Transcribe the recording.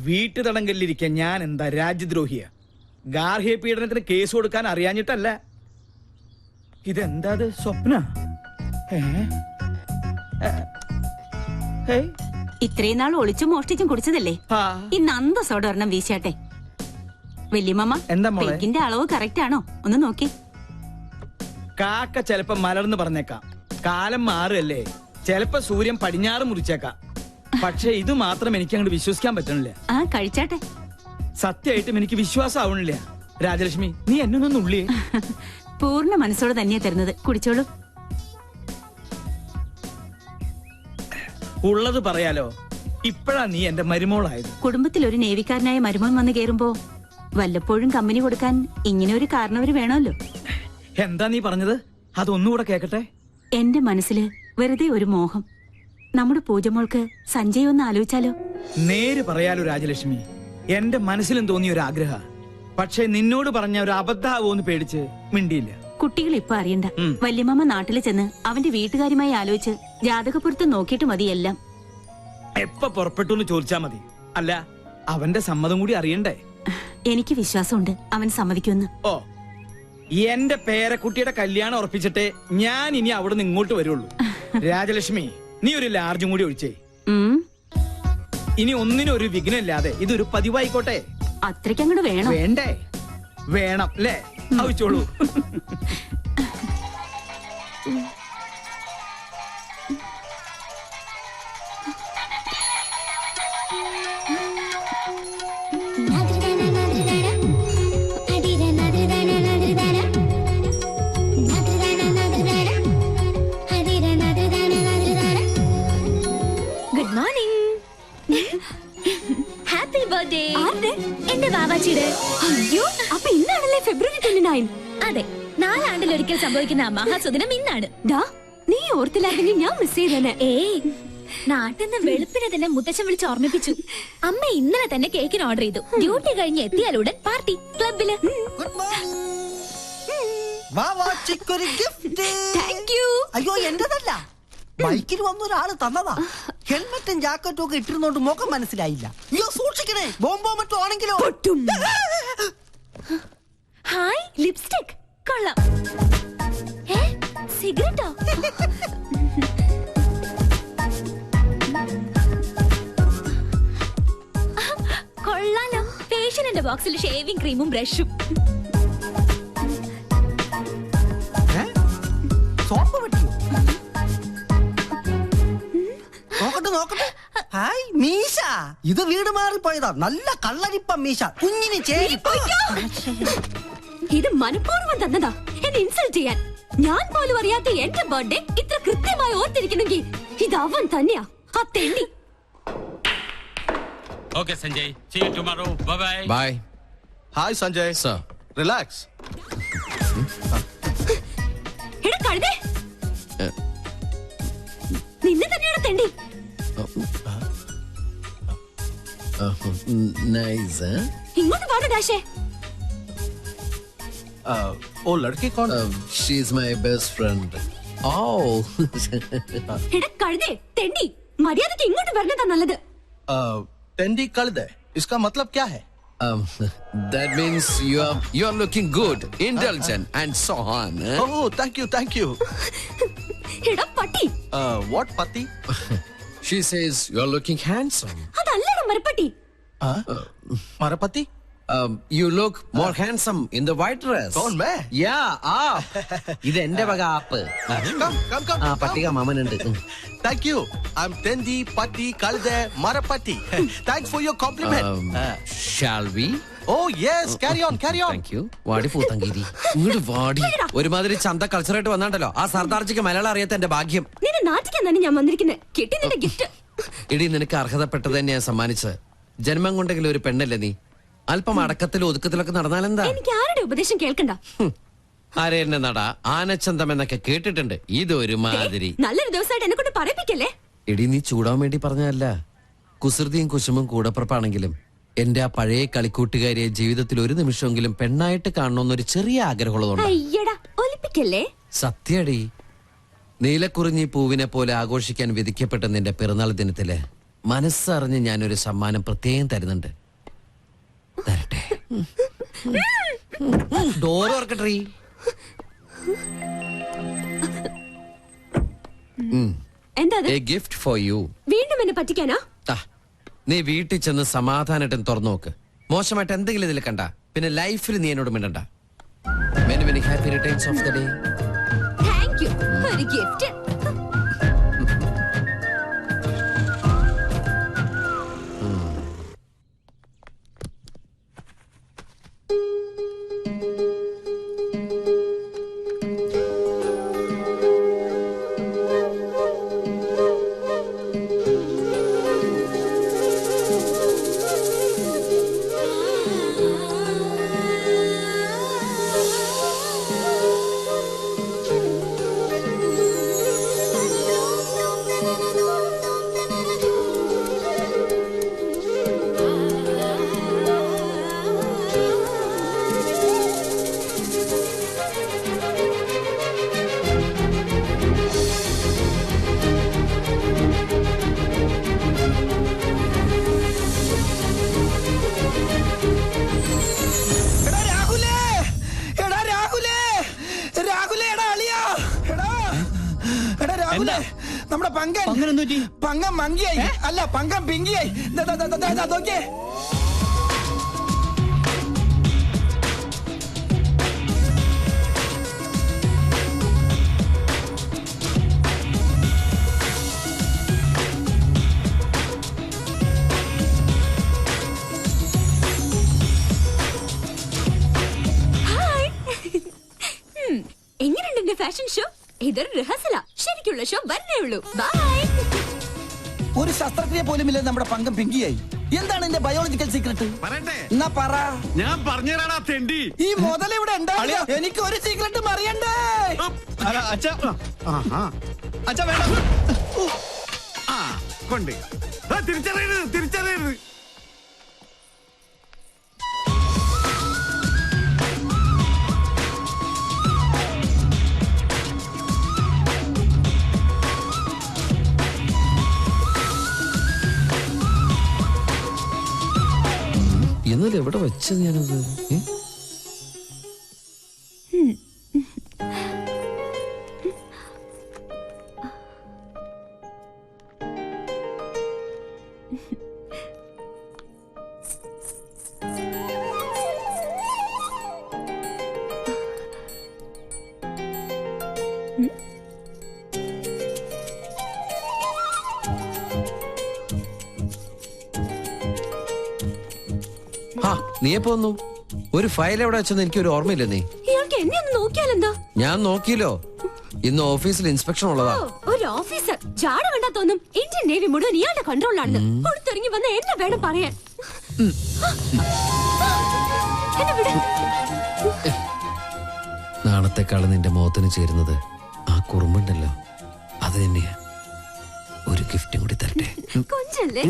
വീട്ടുതടങ്കലിരിക്കാൻ ഞാൻ എന്താ രാജ്യദ്രോഹിയ? ഗാർഹിക പീഡനത്തിന് കേസ് കൊടുക്കാൻ അറിയാഞ്ഞിട്ടല്ല. ഇതെന്താ സ്വപ്ന? ഇത്രയും നാൾ ഒളിച്ചും മോഷ്ടിച്ചും കുടിച്ചതല്ലേ, ഇന്ന് അന്തസ്സോടെ ഒരെണ്ണം വീശാട്ടെ. വല്യമ്മ, പെഗ്ഗിന്റെ അളവ് കറക്റ്റ് ആണോ ഒന്ന് നോക്കി. കാക്ക ചെലപ്പോ മലർന്ന് പറഞ്ഞേക്കാം, കാലം മാറുകയല്ലേ, ചെലപ്പോ സൂര്യൻ പടിഞ്ഞാറ് മുറിച്ചേക്കാം. പക്ഷെ ഇത് മാത്രം എനിക്ക് അങ്ങോട്ട് വിശ്വസിക്കാൻ പറ്റണില്ല. ആ കഴിച്ചാട്ടെ. സത്യമായിട്ടും എനിക്ക് വിശ്വാസം ആവണില്ല. രാജലക്ഷ്മി, നീ എന്നൊന്നും ഉള്ളിയേ. പൂർണ്ണ മനസ്സോടെ തന്നെയാ തരുന്നത്, കുടിച്ചോളൂ. ഉള്ളത് പറയാലോ, ഇപ്പഴാ നീ എന്റെ മരുമോളായത്. കുടുംബത്തിൽ ഒരു നേവിക്കാരനായ മരുമോൻ വന്ന് കേറുമ്പോ വല്ലപ്പോഴും കമ്പനി കൊടുക്കാൻ ഇങ്ങനെ ഒരു കാരണവര് വേണമല്ലോ. എന്താ നീ പറഞ്ഞത്? അതൊന്നുകൂടെ കേക്കട്ടെ. എന്റെ മനസ്സില് വെറുതെ ഒരു മോഹം. നമ്മുടെ പൂജമോൾക്ക് സഞ്ജയ് ഒന്ന് ആലോചിച്ചാലോ? നേര് പറയാലോ രാജലക്ഷ്മി, എന്റെ മനസ്സിലും തോന്നിയ ഒരു ആഗ്രഹ. പക്ഷെ നിന്നോട് പറഞ്ഞ ഒരു അബദ്ധാവോന്ന് പേടിച്ച് മിണ്ടിയില്ല. കുട്ടികൾ ഇപ്പൊ അറിയണ്ട. വല്യമ്മ നാട്ടിൽ ചെന്ന് അവന്റെ വീട്ടുകാരുമായി ആലോചിച്ച് ജാതകപ്പുറത്ത് നോക്കിയിട്ട് മതി എല്ലാം. എപ്പ പുറപ്പെട്ടു എന്ന് ചോദിച്ചാ മതി. അല്ല, അവന്റെ സമ്മതം കൂടി അറിയണ്ടേ? എനിക്ക് വിശ്വാസമുണ്ട് അവൻ സമ്മതിക്കുമെന്ന്. ഓ, എന്റെ പേരക്കുട്ടിയുടെ കല്യാണം ഉറപ്പിച്ചിട്ടേ ഞാൻ ഇനി അവിടെ നിന്ന് ഇങ്ങോട്ട് വരുള്ളൂ. രാജലക്ഷ്മി, നീ ഒരു ലാർജും കൂടി ഒഴിച്ചേ. ഇനി ഒന്നിനും ഒരു വിഘ്നമില്ലാതെ ഇതൊരു പതിവായിക്കോട്ടെ. അത്രയ്ക്കങ്ങോട്ട് വേണം. വേണ്ടേ? വേണം അല്ലേ? ആവശ്യമുള്ളൂ. Good morning. Happy birthday. എന്റെ വാവാച്ചിയുടെ. അയ്യോ, അപ്പൊ ഇന്നാണല്ലേ ഫെബ്രുവരി 29? അതെ, 4 ആണ്ടിലൊരിക്കൽ സംഭവിക്കുന്ന മഹാസുദിനം ഇന്നാണ്. നീ ഓർത്തില്ലായിരുന്നെങ്കിൽ ഞാൻ മിസ് ചെയ്തേനെ. ഏയ്, നാട്ടിൽ നിന്ന് വെളുപ്പിനെ തന്നെ മുത്തച്ഛൻ വിളിച്ച് ഓർമ്മിപ്പിച്ചു. അമ്മ ഇന്നലെ തന്നെ കേക്കിന് ഓർഡർ ചെയ്തു. ഡ്യൂട്ടി കഴിഞ്ഞ് എത്തിയാലുടൻ പാർട്ടി ക്ലബില്. അയ്യോ, എന്റേതല്ല, ബൈക്കിൽ വന്ന ഒരാള് തന്നതാ. ഹെൽമെറ്റും ജാക്കറ്റും ഒക്കെ ഇട്ടിരുന്നോണ്ട് മുഖം മനസ്സിലായില്ല. അയ്യോ, സൂക്ഷിക്കണേ, ബോംബോ മറ്റോ ആണെങ്കിലോ. ഹായ്, ലിപ്സ്റ്റിക് കൊള്ളാം. സിഗരറ്റോ? കൊള്ളാലോ. ഫേഷ്യലിന്റെ ബോക്സിൽ ഷേവിംഗ് ക്രീമും ബ്രഷും. സോപ്പ് പറ്റിയോ? നോക്കട്ടെ നോക്കട്ടെ. ഹായ്, മീശ. ഇത് വീട് മാറിപ്പോയതാ. നല്ല കള്ളരിപ്പ മീശ, കുഞ്ഞിന് ചേരി. ഇത് മനഃപൂർവ്വം തന്നതാ, എന്നെ ഇൻസൾട്ട് ചെയ്യാൻ. ഞാൻ പോലും അറിയാത്ത എന്റെ ബർത്ത്ഡേ ഇത്ര കൃത്യമായി ഓർത്തിരിക്കണമെങ്കിൽ ഇത് അവൻ തന്നെയാ, ആ തെണ്ടി. Okay, Sanjay. See you tomorrow. Bye-bye. Bye. Hi, Sanjay. Sir. Relax. എടാ കഴുതേ, നിന്നെ തന്നെയാണ് തെണ്ടി. Nice, huh? ഇങ്ങോട്ട് പാട ഡാഷേ. Oh, लड़की कौन? She's my best friend. Oh. എടാ കഴുതേ, തെണ്ടി, മര്യാദയ്ക്ക് ഇങ്ങോട്ട് വരണതാ നല്ലത്. टेंडी कर दे. इसका मतलब क्या है? That means you are looking good, intelligent, and so on. Eh? Oh, thank you. എടാ പട്ടി. What pati? She says you are looking handsome. അതല്ലടാ മരപ്പട്ടി. Marapati? You look more handsome in the white dress. कौन मैं? Yeah, ഇത് എന്റെ വക app. Come. പട്ടിക മാമനുണ്ട്. Thank you. I'm Tendi Patti Kalde Marapati. Thanks for your compliment. Shall we? Oh yes, carry on. Thank you. വാടി പൂത്തങ്കേരി. ഇങ്ങോട്ട് വാടി. ഒരുമാതിരി ചന്ത കൾച്ചറായിട്ട് വന്നാണ്ടല്ലോ. ആ സർദാർജിക്ക് മലയാളം അറിയാത്ത എന്റെ ഭാഗ്യം. നിന്നെ നാട്ടിക്കാൻ തന്നെ ഞാൻ വന്നിരിക്കുന്നത്. കിട്ടി നിന്റെ ഗിഫ്റ്റ്. ഇടി, നിനക്ക് അർഹതപ്പെട്ടത് തന്നെയാ സമ്മാനിച്ചത്. ജന്മം കൊണ്ടെങ്കിലും ഒരു പെണ്ണല്ലേ നീ. അല്പം അടക്കത്തിലും ഒതുക്കത്തിലൊക്കെ നടന്നാലെന്താ? എനിക്ക് ആരുടെ ഉപദേശം കേൾക്കണ്ട. ആരെ എന്നെ നട ആനച്ചന്തം എന്നൊക്കെ കേട്ടിട്ടുണ്ട്. ഇതൊരു മാതിരി. നല്ലൊരു ദിവസമായിട്ട് എന്നെ കൊണ്ട് പറയിപ്പിക്കല്ലേ. എടി, നീ ചൂടാൻ വേണ്ടി പറഞ്ഞതല്ല. കുസൃതിയും കുശുമും കൂടപ്പുറപ്പാണെങ്കിലും എന്റെ ആ പഴയ കളിക്കൂട്ടുകാരിയെ ജീവിതത്തിൽ ഒരു നിമിഷമെങ്കിലും പെണ്ണായിട്ട് കാണണമെന്നൊരു ചെറിയ ആഗ്രഹമുള്ളതുകൊണ്ട്. അയ്യടാ, ഒലിപ്പിക്കല്ലേ. സത്യടി, നീലക്കുറിഞ്ഞി പൂവിനെ പോലെ ആഘോഷിക്കാൻ വിധിക്കപ്പെട്ട നിന്റെ പിറന്നാൾ ദിനത്തില് മനസ്സറിഞ്ഞ് ഞാനൊരു സമ്മാനം പ്രത്യേകം തരുന്നുണ്ട്. തരട്ടെ. ഡോർ തുറക്കട്ടെ. എന്താ എ ഗിഫ്റ്റ് ഫോർ യു. വീണ്ടും എന്നെ പറ്റിക്കാനാ? നീ വീട്ടിൽ ചെന്ന് സമാധാനമായിട്ട് തുറന്നു നോക്ക്. മോശമായിട്ട് എന്തെങ്കിലും ഇതിൽ കണ്ട പിന്നെ ലൈഫിൽ നീ എന്നോട് മിണ്ടണ്ട. Many many happy returns of the day. Thank you. ഒരു ഗിഫ്റ്റ്. നമ്മുടെ പങ്കം മങ്കിയായി അല്ല പങ്കം പിങ്കിയായി. നോക്കിയേ. എങ്ങനെയുണ്ട് എന്റെ ഫാഷൻ ഷോ? ഇതൊരു റിഹേഴ്സലാ. ശരിക്കുള്ള ഷോ വരണേ ഉള്ളൂ. ബൈ. ഒരു ശസ്ത്രക്രിയ പോലും ഇല്ല നമ്മുടെ പങ്കം പിങ്കിയായി. എന്താണ് എന്റെ ബയോളജിക്കൽ സീക്രട്ട്? എന്നാ പറ. ഞാൻ പറഞ്ഞുതരാടാ തെണ്ടി. ഈ മുതൽ ഇവിടെ ഉണ്ടാവില്ല. എനിക്ക് ഒരു സീക്രട്ടും അറിയണ്ടേ. അച്ഛാ വേണ്ട. കൊണ്ട് തിരിച്ചറിയരുത്. എന്നാലും എവിടെ വെച്ചത് ഞാനത്? നീ എപ്പോ വന്നു? ഒരു ഫയൽ എവിടെ വെച്ചെന്ന് എനിക്കൊരു ഓർമ്മയില്ല. നീ ഇയാൾക്ക് എന്നെ ഒന്ന് നോക്കിയാലെന്താ? ഞാൻ നോക്കിയല്ലോ. ഇന്ന് ഓഫീസിൽ ഇൻസ്പെക്ഷൻ ഉള്ളതാ. ഒരു ഓഫീസർ ജാട കണ്ടാ തോന്നും ഇന്ത്യൻ നേവി മുഴുവൻ ഇയാളുടെ കൺട്രോളിലാണെന്ന്. കൊടുത്തിറങ്ങി വന്ന എന്നെ വേണം പറയാൻ. നാളത്തെക്കാളും നിന്റെ മുഖത്തിന് ചേരുന്നത് ആ കുറുമ്പുണ്ടല്ലോ, അത് തന്നെയാ. ഒരു ഗിഫ്റ്റും കൂടി തരട്ടെ. കൊഞ്ചല്ലേ?